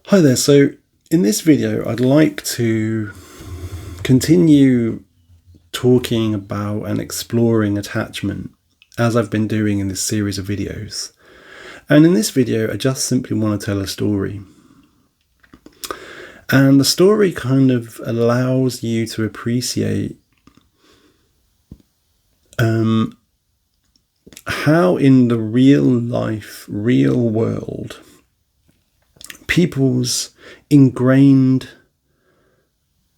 Hi there, so in this video I'd like to continue talking about and exploring attachment as I've been doing in this series of videos. And in this video I just simply want to tell a story. And the story kind of allows you to appreciate how in the real life, real world, people's ingrained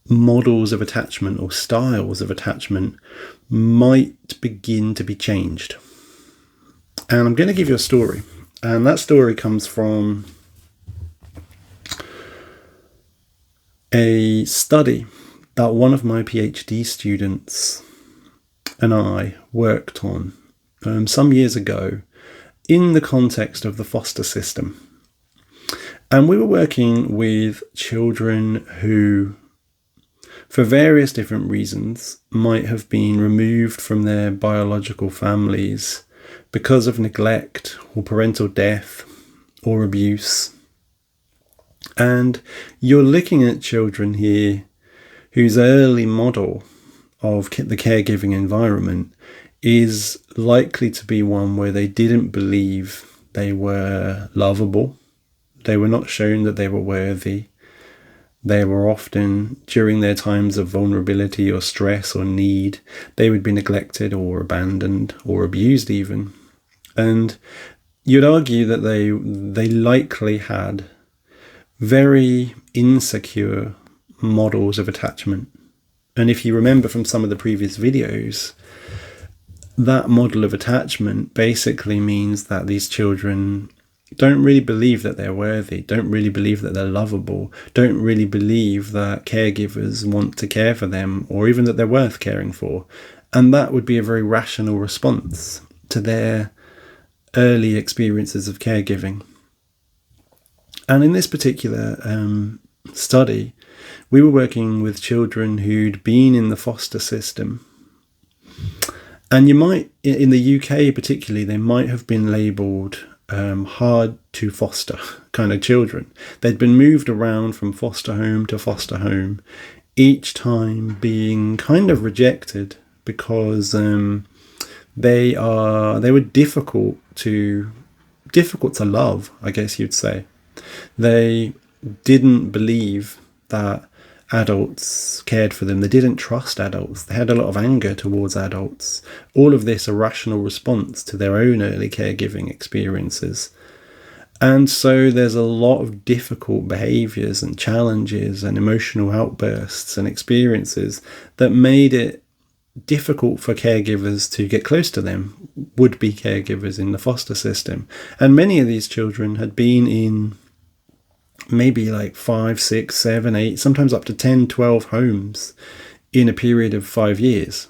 models of attachment or styles of attachment might begin to be changed. And I'm going to give you a story. And that story comes from a study that one of my PhD students and I worked on some years ago in the context of the foster system. And we were working with children who, for various different reasons, might have been removed from their biological families because of neglect or parental death or abuse. And you're looking at children here whose early model of the caregiving environment is likely to be one where they didn't believe they were lovable. They were not shown that they were worthy. They were often, during their times of vulnerability or stress or need, they would be neglected or abandoned or abused even. And you'd argue that they likely had very insecure models of attachment. And if you remember from some of the previous videos, that model of attachment basically means that these children don't really believe that they're worthy, don't really believe that they're lovable, don't really believe that caregivers want to care for them or even that they're worth caring for. And that would be a very rational response to their early experiences of caregiving. And in this particular study, we were working with children who'd been in the foster system. And you might, in the UK particularly, they might have been labelled hard to foster kind of children. They'd been moved around from foster home to foster home, each time being kind of rejected because they were difficult to love, I guess you'd say. They didn't believe that adults cared for them. They didn't trust adults. They had a lot of anger towards adults. All of this a rational response to their own early caregiving experiences. And so there's a lot of difficult behaviours and challenges and emotional outbursts and experiences that made it difficult for caregivers to get close to them, would-be caregivers in the foster system. And many of these children had been in maybe like 5, 6, 7, 8, sometimes up to 10, 12 homes in a period of 5 years.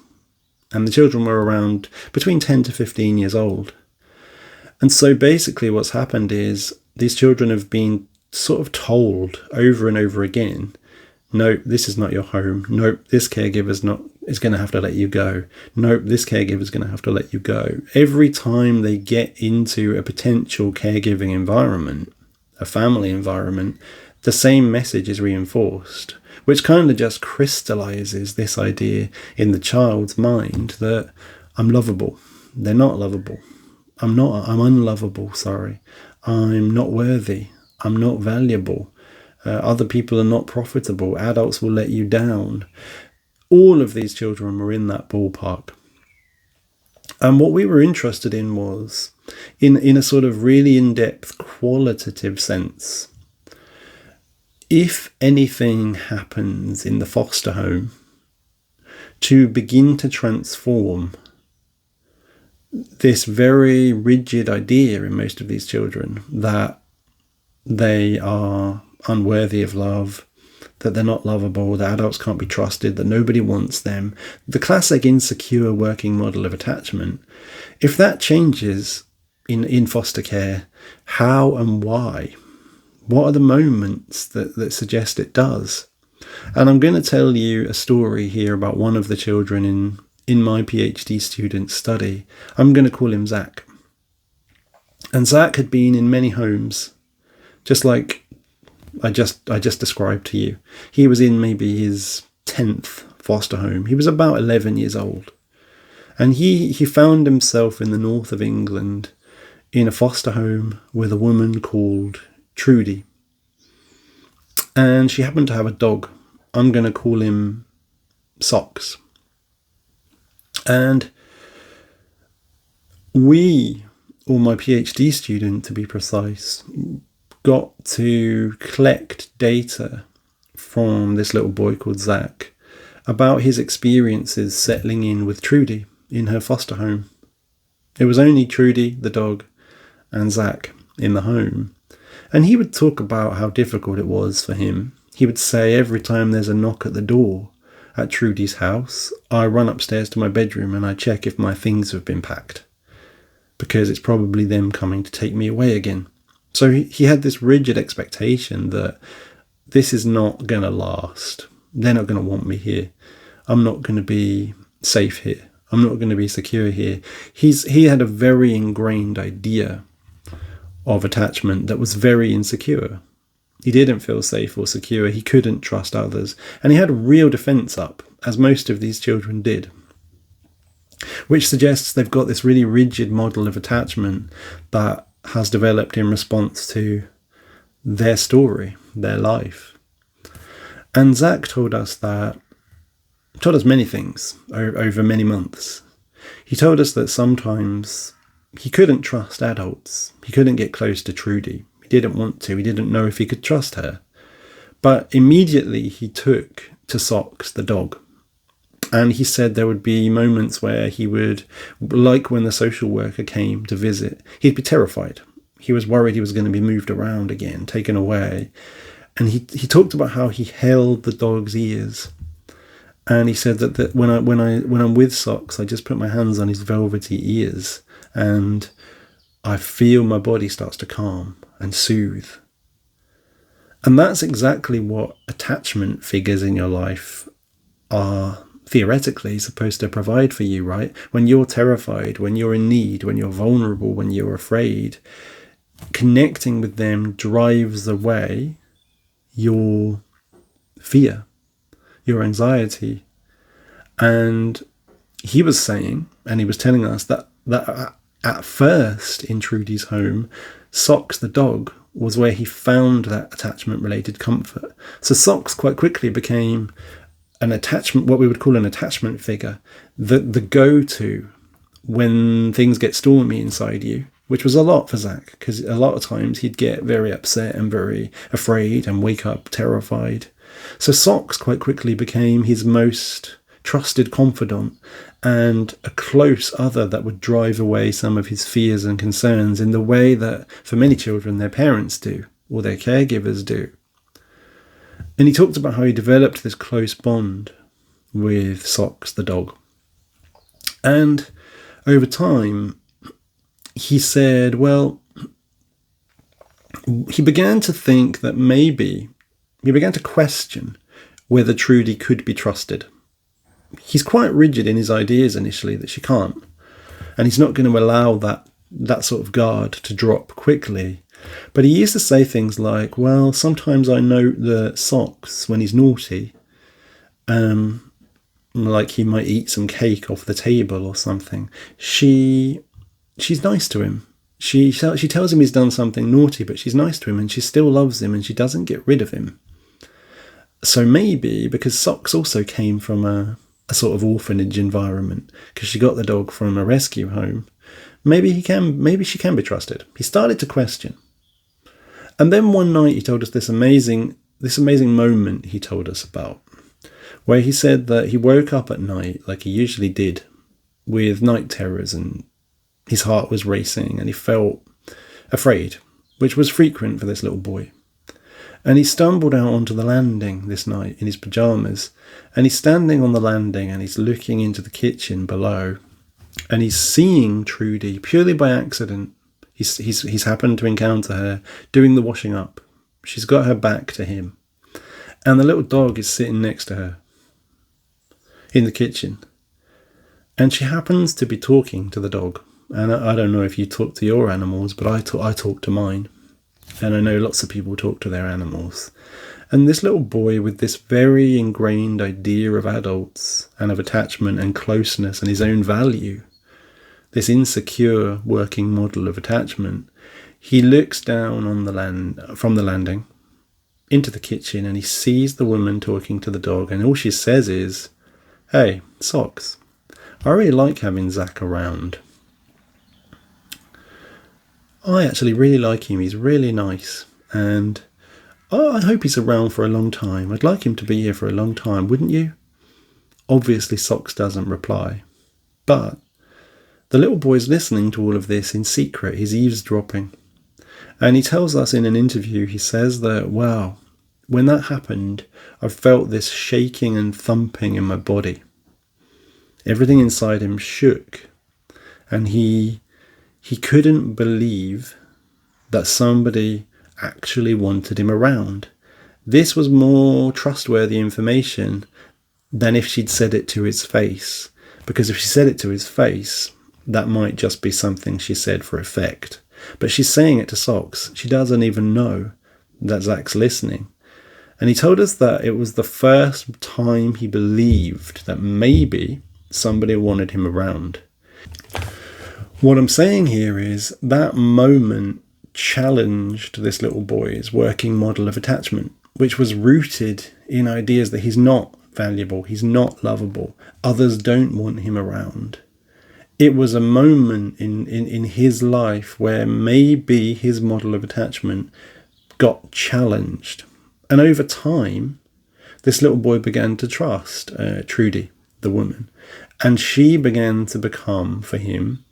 And the children were around between 10 to 15 years old. And so basically what's happened is these children have been sort of told over and over again, nope, this is not your home. Nope, this caregiver's is going to have to let you go. Nope, this caregiver's going to have to let you go. Every time they get into a potential caregiving environment, a family environment, the same message is reinforced, which kind of just crystallizes this idea in the child's mind that I'm lovable. They're not lovable. I'm unlovable, I'm not worthy. I'm not valuable. Other people are not profitable. Adults will let you down. All of these children were in that ballpark. And what we were interested in was, in a sort of really in-depth qualitative sense, if anything happens in the foster home to begin to transform this very rigid idea in most of these children that they are unworthy of love, that they're not lovable, that adults can't be trusted, that nobody wants them, the classic insecure working model of attachment, if that changes in foster care, how and why? What are the moments that suggest it does? And I'm going to tell you a story here about one of the children in my PhD student study. I'm going to call him Zach. And Zach had been in many homes, just like I just described to you. He was in maybe his 10th foster home. He was about 11 years old. And he found himself in the north of England in a foster home with a woman called Trudy. And she happened to have a dog. I'm going to call him Socks. And we, or my PhD student to be precise, got to collect data from this little boy called Zach about his experiences settling in with Trudy in her foster home. It was only Trudy, the dog, and Zach in the home. And he would talk about how difficult it was for him. He would say every time there's a knock at the door at Trudy's house, I run upstairs to my bedroom and I check if my things have been packed, because it's probably them coming to take me away again. So he had this rigid expectation that this is not going to last. They're not going to want me here. I'm not going to be safe here. I'm not going to be secure here. He had a very ingrained idea of attachment that was very insecure. He didn't feel safe or secure. He couldn't trust others. And he had a real defense up, as most of these children did, which suggests they've got this really rigid model of attachment that has developed in response to their story, their life. And Zach told us many things over many months. He told us that sometimes he couldn't trust adults. He couldn't get close to Trudy. He didn't want to. He didn't know if he could trust her. But immediately he took to Socks, the dog. And he said there would be moments where he would, like when the social worker came to visit, he'd be terrified. He was worried he was going to be moved around again, taken away. And he talked about how he held the dog's ears. And he said that when I'm with Socks, I just put my hands on his velvety ears and I feel my body starts to calm and soothe. And that's exactly what attachment figures in your life are theoretically supposed to provide for you, right? When you're terrified, when you're in need, when you're vulnerable, when you're afraid, connecting with them drives away your fear, your anxiety. And he was saying, and he was telling us that at first in Trudy's home, Socks the dog was where he found that attachment related comfort. So Socks quite quickly became an attachment, what we would call an attachment figure, the go-to when things get stormy inside you, which was a lot for Zach, because a lot of times he'd get very upset and very afraid and wake up terrified. So Socks quite quickly became his most trusted confidant and a close other that would drive away some of his fears and concerns in the way that, for many children, their parents do or their caregivers do. And he talked about how he developed this close bond with Socks, the dog. And over time, he said, well, he began to think that maybe, he began to question whether Trudy could be trusted. He's quite rigid in his ideas initially that she can't. And he's not going to allow that sort of guard to drop quickly. But he used to say things like, well, sometimes I know that Socks, when he's naughty, like he might eat some cake off the table or something, she's nice to him. She tells him he's done something naughty, but she's nice to him and she still loves him and she doesn't get rid of him. So maybe, because Socks also came from a sort of orphanage environment, because she got the dog from a rescue home, maybe she can be trusted. He started to question. And then one night he told us this amazing moment he told us about, where he said that he woke up at night, like he usually did, with night terrors, and his heart was racing and he felt afraid, which was frequent for this little boy. And he stumbled out onto the landing this night in his pyjamas, and he's standing on the landing and he's looking into the kitchen below, and he's seeing Trudy purely by accident. He's happened to encounter her doing the washing up. She's got her back to him, and the little dog is sitting next to her in the kitchen, and she happens to be talking to the dog. And I don't know if you talk to your animals, but I talk to mine. And I know lots of people talk to their animals. And this little boy with this very ingrained idea of adults and of attachment and closeness and his own value, this insecure working model of attachment, he looks down on the from the landing into the kitchen, and he sees the woman talking to the dog, and all she says is, "Hey, Socks, I really like having Zach around. I actually really like him. He's really nice, and I hope he's around for a long time. I'd like him to be here for a long time, wouldn't you?" Obviously, Socks doesn't reply, but the little boy's listening to all of this in secret. He's eavesdropping. And he tells us in an interview, he says that, wow, when that happened, I felt this shaking and thumping in my body. Everything inside him shook. And he couldn't believe that somebody actually wanted him around. This was more trustworthy information than if she'd said it to his face. Because if she said it to his face, that might just be something she said for effect. But she's saying it to Socks. She doesn't even know that Zach's listening. And he told us that it was the first time he believed that maybe somebody wanted him around. What I'm saying here is that moment challenged this little boy's working model of attachment, which was rooted in ideas that he's not valuable, he's not lovable, others don't want him around. It was a moment in his life where maybe his model of attachment got challenged. And over time, this little boy began to trust Trudy, the woman. And she began to become, for him,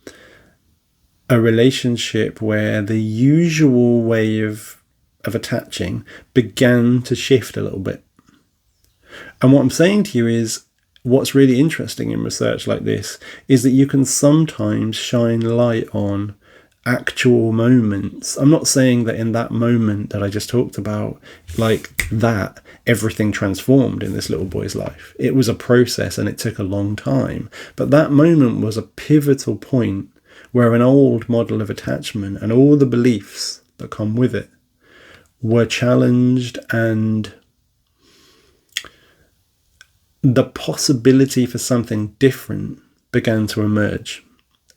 a relationship where the usual way of attaching began to shift a little bit. And what I'm saying to you is, what's really interesting in research like this is that you can sometimes shine light on actual moments. I'm not saying that in that moment that I just talked about, like that, everything transformed in this little boy's life. It was a process and it took a long time. But that moment was a pivotal point where an old model of attachment and all the beliefs that come with it were challenged, and the possibility for something different began to emerge.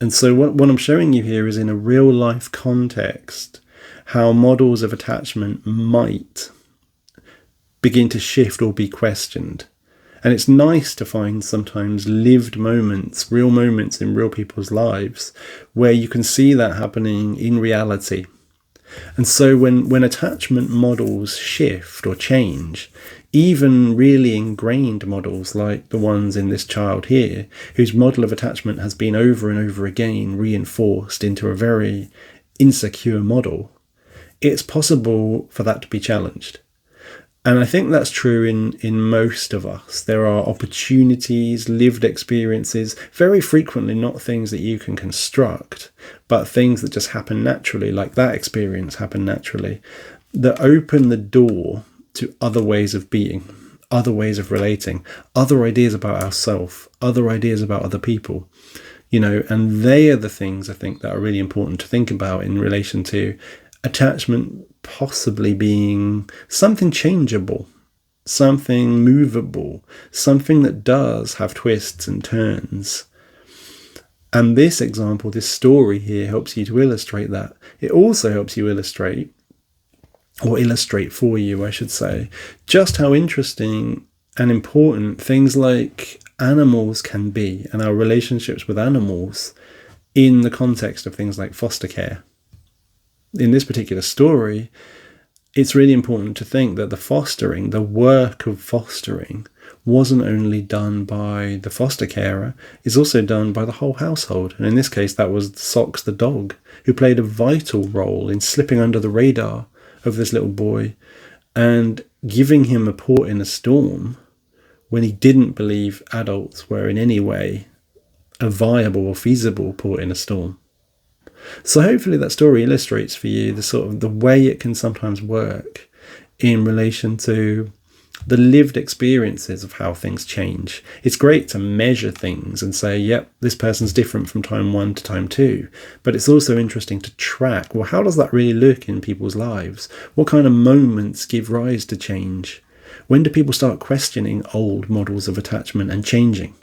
And so what I'm showing you here is, in a real life context, how models of attachment might begin to shift or be questioned. And it's nice to find sometimes lived moments, real moments in real people's lives, where you can see that happening in reality. And so when attachment models shift or change, even really ingrained models like the ones in this child here, whose model of attachment has been over and over again reinforced into a very insecure model, it's possible for that to be challenged. And I think that's true in most of us. There are opportunities, lived experiences, very frequently not things that you can construct, but things that just happen naturally, like that experience happened naturally, that open the door to other ways of being, other ways of relating, other ideas about ourselves, other ideas about other people, and they are the things I think that are really important to think about in relation to attachment possibly being something changeable, something movable, something that does have twists and turns. And this example, this story here, helps you to illustrate that. It also helps you illustrate for you, I should say, just how interesting and important things like animals can be, and our relationships with animals in the context of things like foster care. In this particular story, it's really important to think that the work of fostering, wasn't only done by the foster carer, it's also done by the whole household. And in this case, that was Socks the dog, who played a vital role in slipping under the radar of this little boy and giving him a port in a storm when he didn't believe adults were in any way a viable or feasible port in a storm. So hopefully that story illustrates for you the way it can sometimes work in relation to the lived experiences of how things change. It's great to measure things and say, yep, this person's different from time 1 to time 2. But it's also interesting to track, well, how does that really look in people's lives? What kind of moments give rise to change? When do people start questioning old models of attachment and changing?